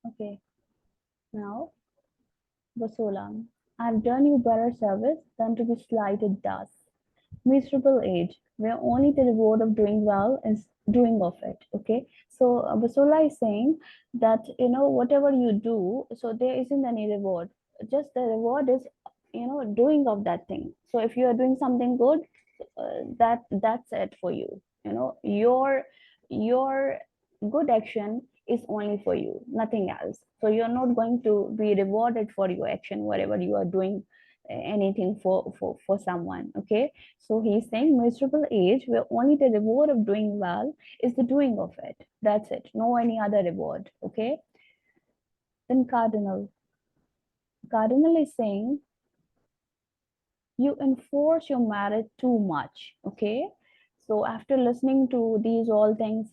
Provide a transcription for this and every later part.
Okay, now Vasola. I've done you better service than to be slighted thus. Miserable age, where only the reward of doing well is doing of it. Okay, so Vasola is saying that whatever you do, so there isn't any reward. Just the reward is doing of that thing. So if you are doing something good, that's it for you. Your good action is only for you, nothing else. So you're not going to be rewarded for your action, whatever you are doing, anything for someone. Okay, so he's saying miserable age where only the reward of doing well is the doing of it. That's it, no any other reward. Okay, then cardinal is saying you enforce your merit too much. Okay, so after listening to these all things,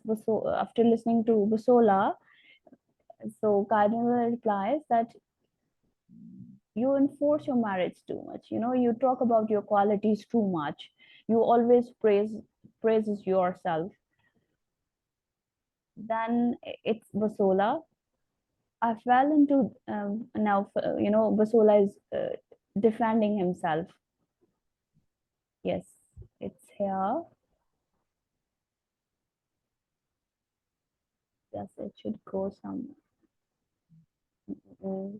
after listening to Basola, so cardinal replies that you enforce your merits too much. You talk about your qualities too much. You always praises yourself. Then it's Basola. I fell into now. Basola is defending himself. Yes, it's here. Yes, it should go some. mm,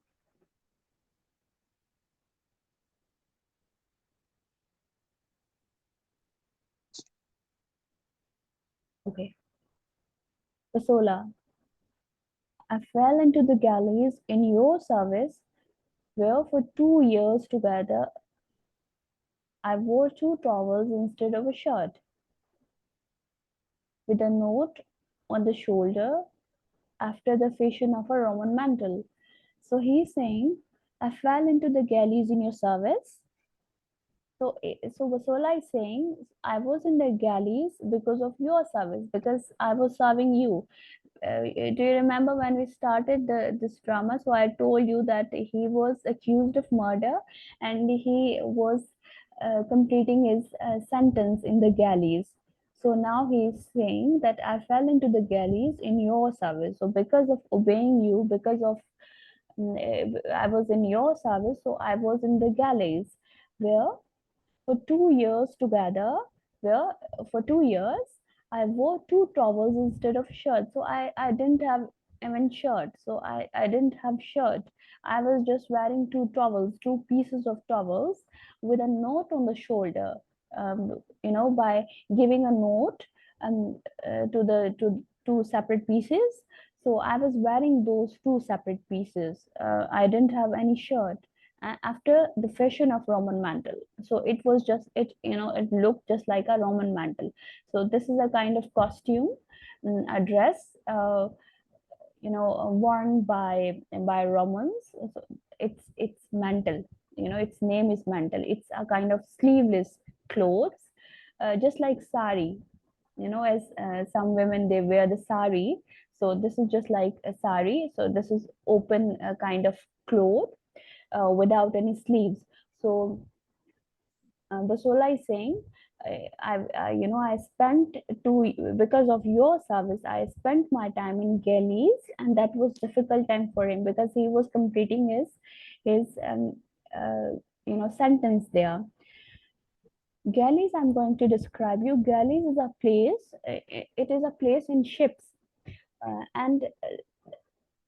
Okay, Basola. I fell into the galleys in your service, where for 2 years together I wore two towels instead of a shirt, with a note on the shoulder after the fashion of a Roman mantle. So he's saying, I fell into the galleys in your service. So Basola is saying, I was in the galleys because of your service, because I was serving you. Do you remember when we started this drama? So I told you that he was accused of murder and he was completing his sentence in the galleys. So now he's saying that I fell into the galleys in your service. So because of obeying you, because of I was in your service, so I was in the galleys where for 2 years together, where for 2 years I wore two towels instead of shirt. So I didn't have even shirt. So I didn't have shirt. I was just wearing two towels, two pieces of towels with a note on the shoulder. By giving a note to the to two separate pieces. So I was wearing those two separate pieces. I didn't have any shirt after the fashion of Roman mantle. So it was just it looked just like a Roman mantle. So this is a kind of costume, a dress, worn by Romans. So it's mantle. Its name is mantle. It's a kind of sleeveless clothes, just like sari. As some women they wear the sari. So this is just like a sari. So this is open kind of cloth without any sleeves. So Basola is saying, I spent because of your service, I spent my time in galleys, and that was difficult time for him because he was completing his sentence there. Galleys, I'm going to describe you. Galleys is a place. It is a place in ships, and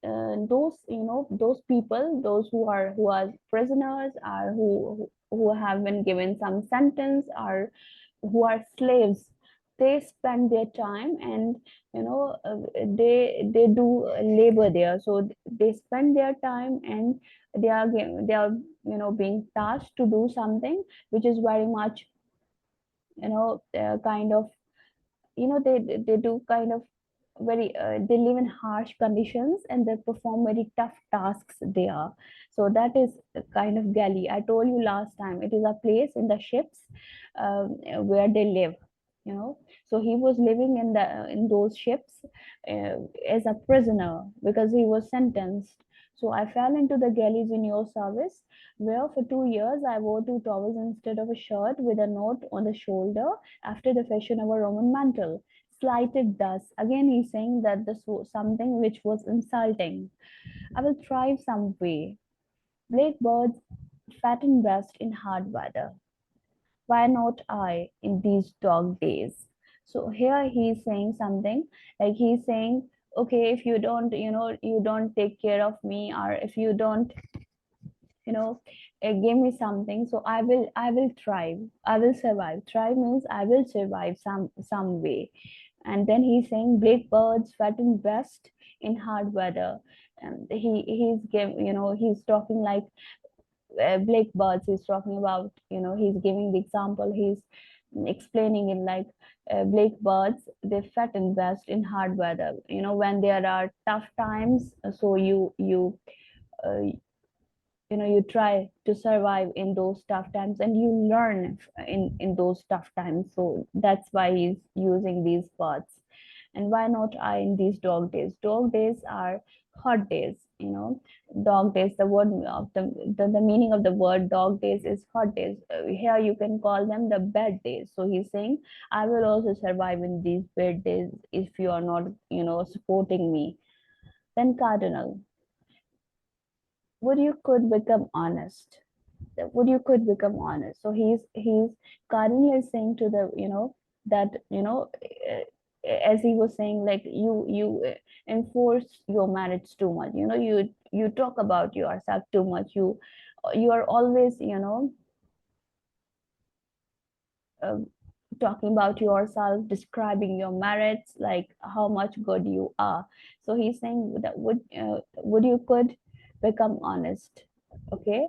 those people, those who are prisoners, or who have been given some sentence, or who are slaves, they spend their time and they do labor there. So they spend their time and they are being tasked to do something which is very much kind of they do kind of very they live in harsh conditions and they perform very tough tasks there. So that is a kind of galley. I told you last time, it is a place in the ships where they live. So he was living in those ships as a prisoner because he was sentenced. So I fell into the galleys in your service, where for 2 years I wore two towels instead of a shirt, with a note on the shoulder after the fashion of a Roman mantle. slighted thus. Again, he's saying that this was something which was insulting. I will thrive some way. Blackbirds fatten best in hard weather. Why not I in these dog days? So here he's saying something like he's saying, okay, if you don't, you don't take care of me, or if you don't, you know, give me something, so I will thrive, I will survive. Thrive means I will survive some way. And then he's saying blackbirds fatten best in hard weather. And he's give, he's talking like blackbirds. He's talking about, he's giving the example. He's explaining it like blackbirds, they fatten best in hard weather, when there are tough times. So uh, you try to survive in those tough times, and you learn in those tough times. So that's why he's using these words. And why not I in these dog days? Dog days are hot days. Dog days, the word of the meaning of the word dog days is hot days. Here you can call them the bad days. So he's saying I will also survive in these bad days if you are not, supporting me. Then cardinal, would you could become honest. Would you could become honest. So he's Cardinal is saying to the, that, as he was saying, like you enforce your marriage too much. You talk about yourself too much. You are always, uh, talking about yourself, describing your merits, like how much good you are. So he's saying that would you could become honest. Okay.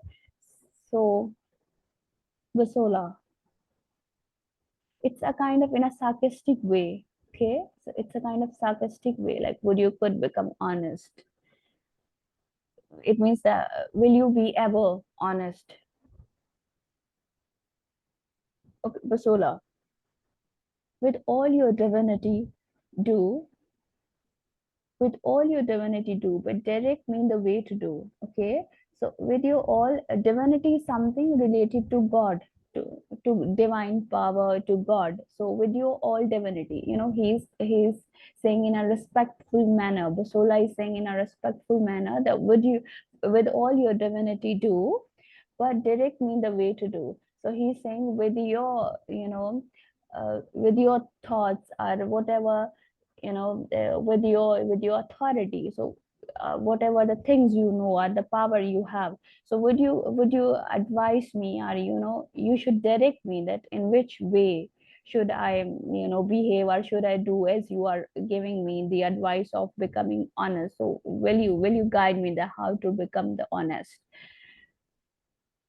So Basola, it's a kind of in a sarcastic way. Okay, so it's a kind of sarcastic way, like would you could become honest. It means that will you be ever honest? Okay, Basola, with all your divinity, do with all your divinity do, but direct mean the way to do. Okay, so with your all divinity is something related to God, to divine power, to God. So with your all divinity, he's saying in a respectful manner. Basola is saying in a respectful manner that would you with all your divinity do, but direct mean the way to do. So he's saying with your, with your thoughts or whatever, with your authority. So whatever the things you know or the power you have, so would you advise me, or you should direct me that in which way should I, behave, or should I do as you are giving me the advice of becoming honest. So will you guide me the how to become the honest.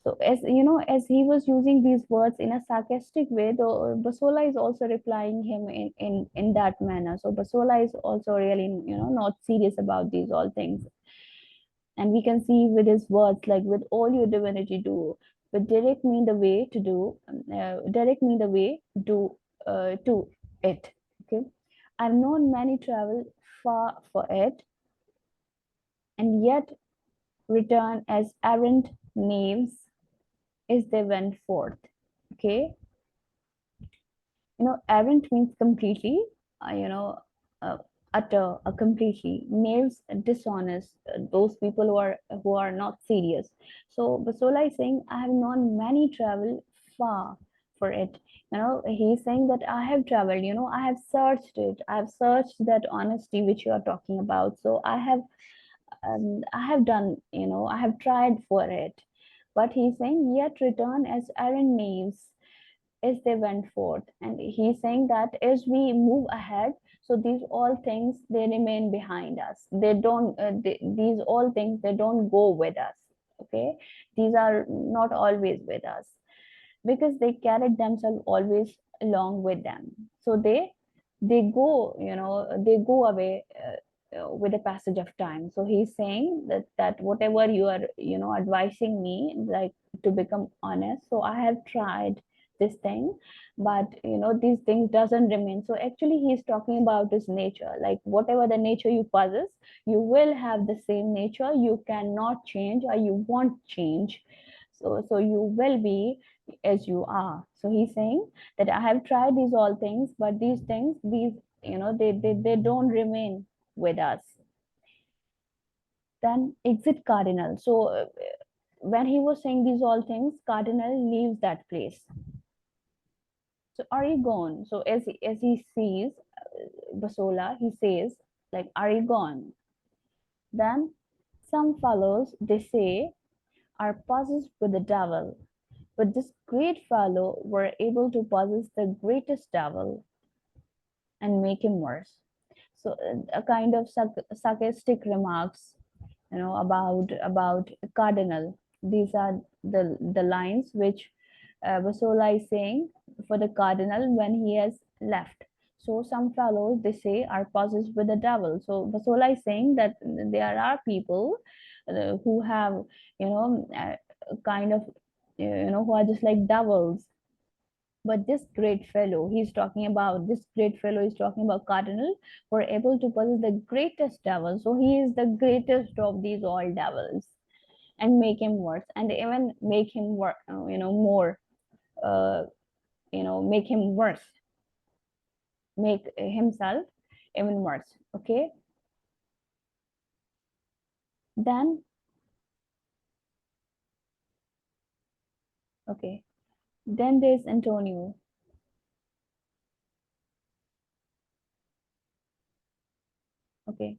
So as he was using these words in a sarcastic way, though Basola is also replying him in that manner. So Basola is also really, not serious about these all things. And we can see with his words, like with all your divinity do, but direct me the way to do, direct me the way to it. Okay. I've known many travel far for it, and yet return as errant knaves as they went forth. Okay, errant means completely, uh, you know uh, utter, completely. Knaves, dishonest, those people who are not serious. So Basola is saying I have known many travel far for it. He's saying that I have traveled, I have searched it, I have searched that honesty which you are talking about. So I have done, I have tried for it. But he's saying yet return as errant knaves as they went forth. And he's saying that as we move ahead, so these all things, they remain behind us. They don't, these all things, they don't go with us. Okay, these are not always with us, because they carried themselves always along with them. So they go, they go away, with the passage of time. So he's saying that whatever you are, advising me, like to become honest, so I have tried this thing, but these things doesn't remain. So actually he's talking about his nature, like whatever the nature you possess, you will have the same nature. You cannot change, or you won't change. So you will be as you are. So he's saying that I have tried these all things, but these things, they don't remain with us. Then exit cardinal. So when he was saying these all things, cardinal leaves that place. So are you gone? So as he sees Basola, he says like, are you gone? Then some fellows, they say, are possessed with the devil, but this great fellow were able to possess the greatest devil and make him worse. So a kind of sarcastic remarks, about cardinal. These are the lines which Basola is saying for the cardinal when he has left. So some fellows, they say, are possessed with the devil. So Basola is saying that there are people who have, kind of, who are just like devils. But this great fellow, this great fellow is talking about cardinal, were able to possess the greatest devil. So he is the greatest of these all devils, and make him worse, and even make him work, more, uh, make him worse, make himself even worse. Okay. Then, okay. Then there's Antonio. Okay.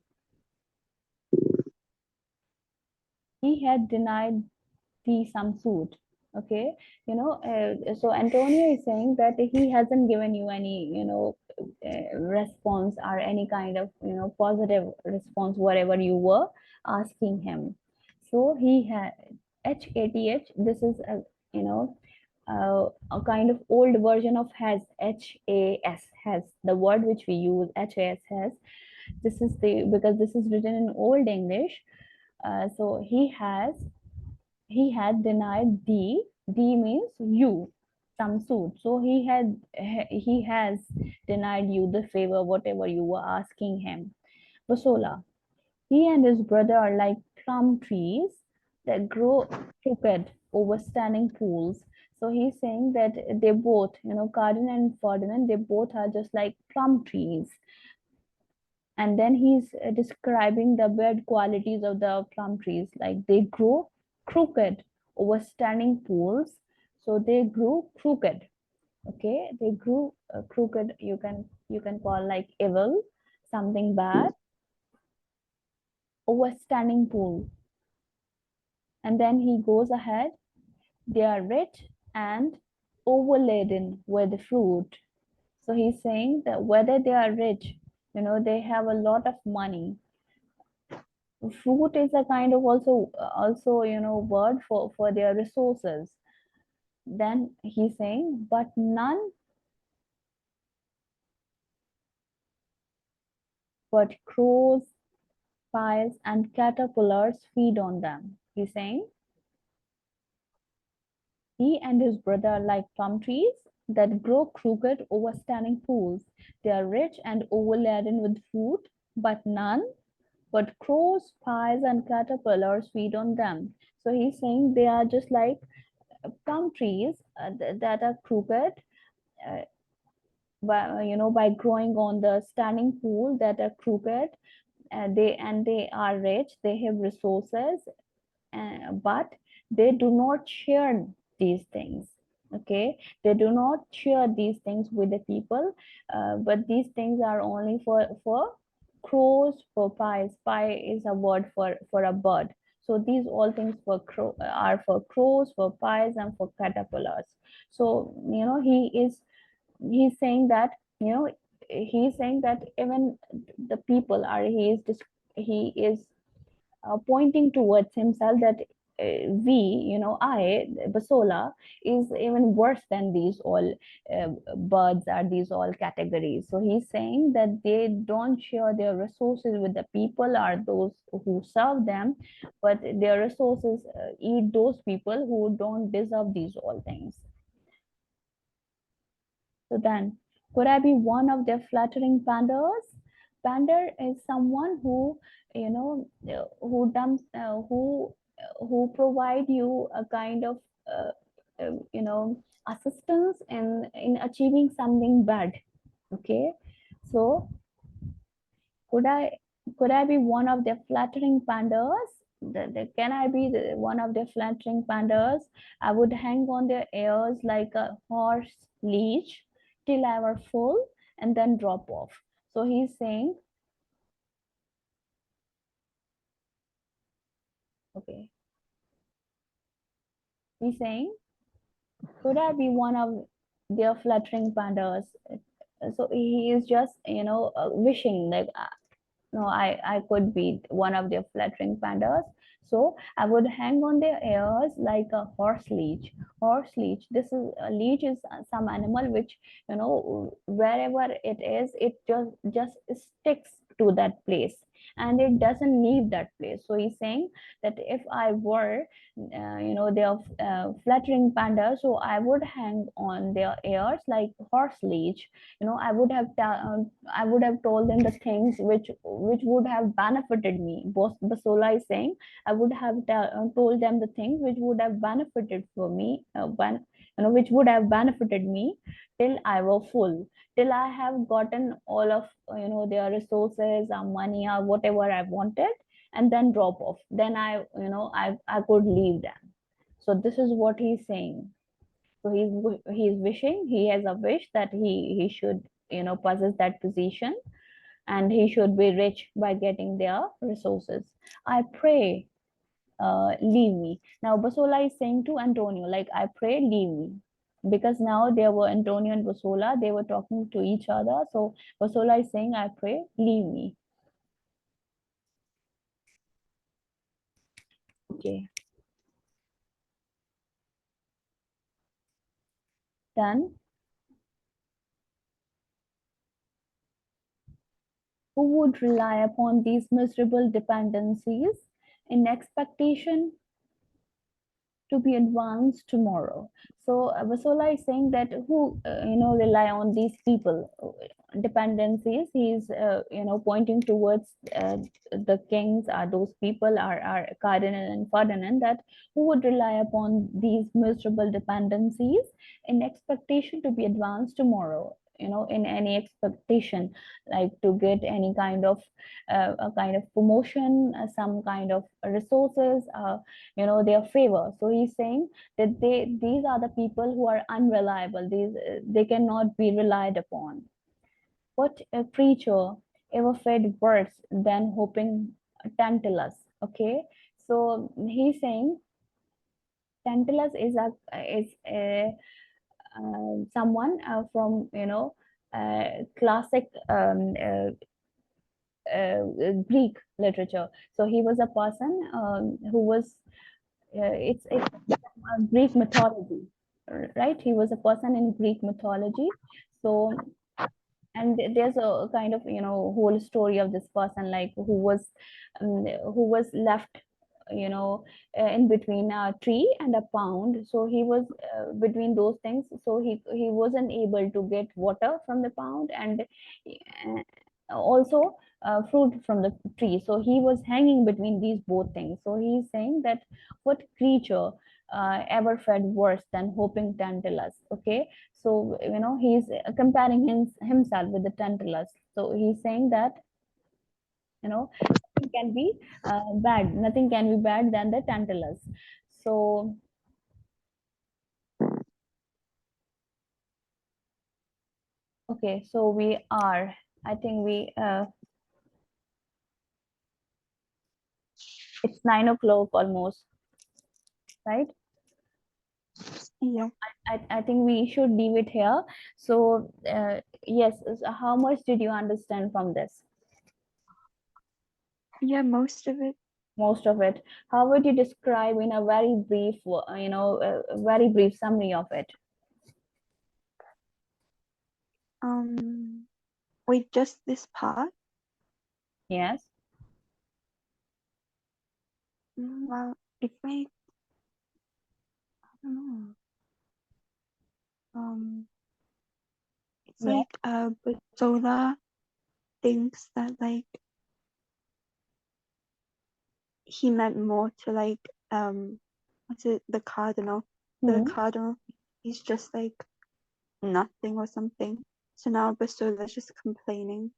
He had denied the some suit. Okay. So Antonio is saying that he hasn't given you any, response, or any kind of, positive response, whatever you were asking him. So he had HATH. This is a, you know a kind of old version of has the word which we use, has. This is the, because this is written in old English. So he had denied thee. Thee means you, some suit. So he has denied you the favor, whatever you were asking him. Basola, he and his brother are like plum trees that grow crooked over standing pools. So he's saying that they both, Cardinal and Ferdinand, they both are just like plum trees. And then he's describing the bad qualities of the plum trees, like they grow crooked over standing pools. So they grew crooked. Okay, they grew crooked. You can call like evil, something bad, over standing pool. And then he goes ahead. They are rich and overladen with fruit. So he's saying that whether they are rich, they have a lot of money. Fruit is a kind of also word for their resources. Then he's saying, but none but crows, pies, and caterpillars feed on them. He's saying he and his brother are like plum trees that grow crooked over standing pools. They are rich and overladen with fruit, but none but crows, pies, and caterpillars feed on them. So he's saying they are just like plum trees that are crooked, uh, by growing on the standing pool, that are crooked. They are rich, they have resources, but they do not share these things. Okay, they do not share these things with the people, but these things are only for crows, for pies. Pie is a word for a bird. So these all things are for crows, for pies, and for caterpillars. So he's saying that, he's saying that even the people are he is pointing towards himself, that Basola is even worse than these all birds, are these all categories. So he's saying that they don't share their resources with the people, or those who serve them, but their resources eat those people who don't deserve these all things. So then, could I be one of their flattering panders? Pander is someone who, who provide you a kind of, uh, assistance in achieving something bad. Okay, So could I be one of their flattering panders? Can I be one of their flattering panders? I would hang on their ears like a horse leash till I were full and then drop off. So he's saying, okay, he's saying, could I be one of their flattering panders? So he is just, wishing like, no, I could be one of their flattering pandas. So I would hang on their ears like a horse leech. Horse leech. This is a leech is some animal which, wherever it is, it just sticks to that place and it doesn't leave that place. So he's saying that if I were, their flattering panda, so I would hang on their ears like horse leech. I would have told them the things which would have benefited me. Basola is saying I would have told them the things which would have benefited for me, when which would have benefited me till I were full, till I have gotten all of their resources or money or whatever I wanted, and then drop off. Then I could leave them. So this is what he's saying. So he's wishing, he has a wish that he should possess that position, and he should be rich by getting their resources. I pray, leave me. Now Basola is saying to Antonio, like, I pray, leave me. Because now there were Antonio and Basola, they were talking to each other. So Basola is saying, I pray, leave me. Okay. Done. Who would rely upon these miserable dependencies in expectation to be advanced tomorrow? So Vasola is saying that who rely on these people dependencies. He's pointing towards the kings, are those people, are Cardinal and Ferdinand, that who would rely upon these miserable dependencies in expectation to be advanced tomorrow, in any expectation, like to get any kind of a kind of promotion, some kind of resources, their favor. So he's saying that these are the people who are unreliable. They cannot be relied upon. What a creature ever fed worse than hoping Tantalus? Okay, so he's saying Tantalus is someone from classic Greek literature. So he was a person who was it's Greek mythology, right? He was a person in Greek mythology. So, and there's a kind of whole story of this person, like who was left in between a tree and a pond. So he was between those things. So he wasn't able to get water from the pond, and also fruit from the tree. So he was hanging between these both things. So he's saying that what creature ever fed worse than hoping Tantalus? Okay, so he's comparing himself with the Tantalus. So he's saying that nothing can be bad. Nothing can be bad than the Tantalus. So okay, so we are. I think it's 9 o'clock almost, right? Yeah. I think we should leave it here. So yes, so how much did you understand from this? Yeah, most of it. Most of it. How would you describe in a very brief, very brief summary of it? Wait, just this part? Yes. Well, it's like, I don't know. It's Yes. like but Zola thinks that like he meant more to like what's it, the cardinal. The Hmm. cardinal, he's just like nothing or something. So now Bastola is just complaining.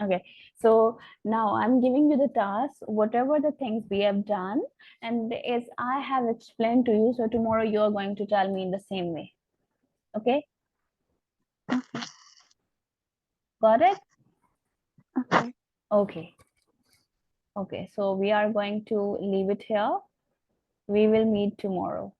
Okay, so now I'm giving you the task, whatever the things we have done, and as I have explained to you, so tomorrow you are going to tell me in the same way. Okay, Okay. got it? Okay. Okay. Okay, so we are going to leave it here. We will meet tomorrow.